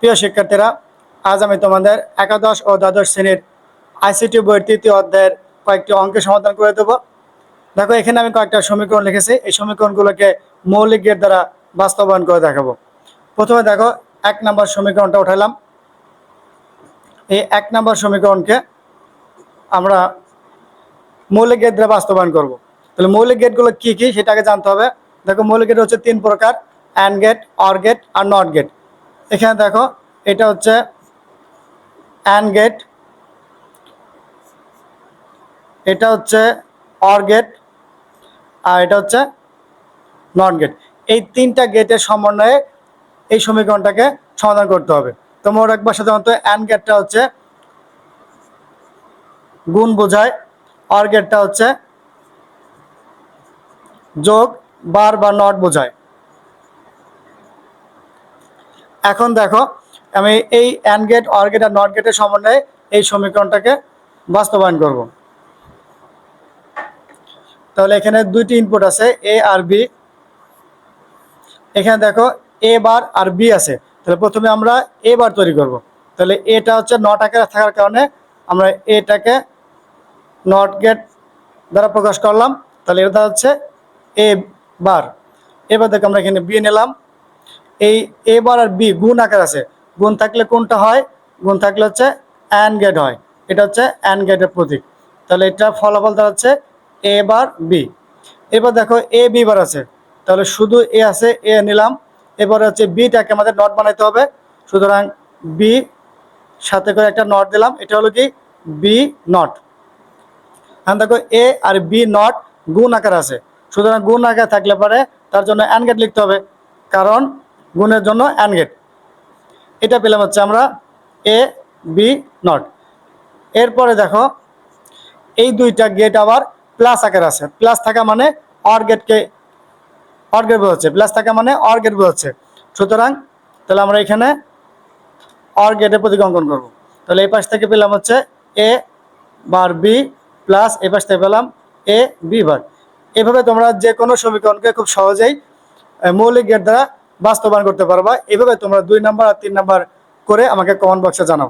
প্রিয় শিক্ষার্থীরা, আজ আমি তোমাদের একাদশ ও দ্বাদশ শ্রেণীর আইসিটি বইয়ের তৃতীয় অধ্যায়ের কয়েকটি অঙ্কের সমাধান করে দেব। দেখো, এখানে আমি কয়েকটা সমীকরণ লিখেছি। এই সমীকরণগুলোকে মৌলিক গেট দ্বারা বাস্তবায়ন করে দেখাবো। প্রথমে দেখো, 1 নম্বর সমীকরণটা উঠালাম। এই 1 নম্বর সমীকরণকে আমরা মৌলিক গেট দ্বারা বাস্তবায়ন করব। তাহলে মৌলিক গেটগুলো কি কি সেটাকে জানতে হবে। দেখো, মৌলিক গেট হচ্ছে 3 প্রকার: অ্যান্ড গেট, অর গেট আর নট গেট। এখানে দেখো, এটা হচ্ছে অ্যান্ড গেট, এটা হচ্ছে অর গেট, আর এটা হচ্ছে নট গেট। এই 3টা গেটের সমন্বয়ে এই সমীকরণটাকে সমাধান করতে হবে। তোমরা একবার সাধারণত অ্যান্ড গেটটা হচ্ছে গুণ বোঝায়, অর গেটটা হচ্ছে যোগ, বার বা নট বোঝায়। এখন দেখো, আমি এই অ্যান্ড গেট, অর গেট আর নট গেটের সমন্বয়ে এই সমীকরণটাকে বাস্তবায়ন করব। তাহলে এখানে দুইটি ইনপুট আছে, এ আর বি। এখানে দেখো, এ বার আর বি আছে। তাহলে প্রথমে আমরা এ বার তৈরি করব। তাহলে এটা হচ্ছে নট আকারে থাকার কারণে আমরা এটাকে নট গেট দ্বারা প্রকাশ করলাম। তাহলে এটা হচ্ছে এ বার। এবার দেখো, আমরা এখানে বি নিলাম। এই এ বার আর বি গুণ আকার আছে। গুণ থাকলে কোনটা হয়? গুণ থাকলে হচ্ছে অ্যান্ড গেট হয়। এটা হচ্ছে অ্যান্ড গেটের প্রতীক। তাহলে এটা ফলাফল হচ্ছে এ বার বি। এবার দেখো, এ বি বার আছে। তাহলে শুধু এ আছে, এ নিলাম। এবারে হচ্ছে বিটাকে আমাদের নট বানাইতে হবে। সুতরাং বি সাথে করে একটা নট দিলাম। এটা হলো কি? B not. এখন দেখো, এ আর বি নট গুণ আকার আছে। সুতরাং গুণ আকার থাকলে পরে তার জন্য অ্যান্ড গেট লিখতে হবে, কারণ গুণের জন্য অ্যান্ড গেট। এটা পেলাম হচ্ছে আমরা এ বি নট। এরপরে দেখো, এই দুইটা গেট আবার প্লাস আকার আছে। প্লাস থাকা মানে অর গেটকে অর গেট বোঝাচ্ছে, প্লাস থাকা মানে অর গেট বোঝাচ্ছে। সুতরাং তাহলে আমরা এখানে অর গেটের প্রতীক অঙ্কন করব। তাহলে এই পাশ থেকে পেলাম হচ্ছে এ বার বি প্লাস এই পাশ থেকে পেলাম এ বি বার। এভাবে তোমরা যে কোনো সমীকরণকে খুব সহজেই মৌলিক গেট দ্বারা বাস্তবায়ন করতে পারবা। এভাবে তোমরা 2 নাম্বার আর 3 নাম্বার করে আমাকে কমেন্ট বক্সে জানাও।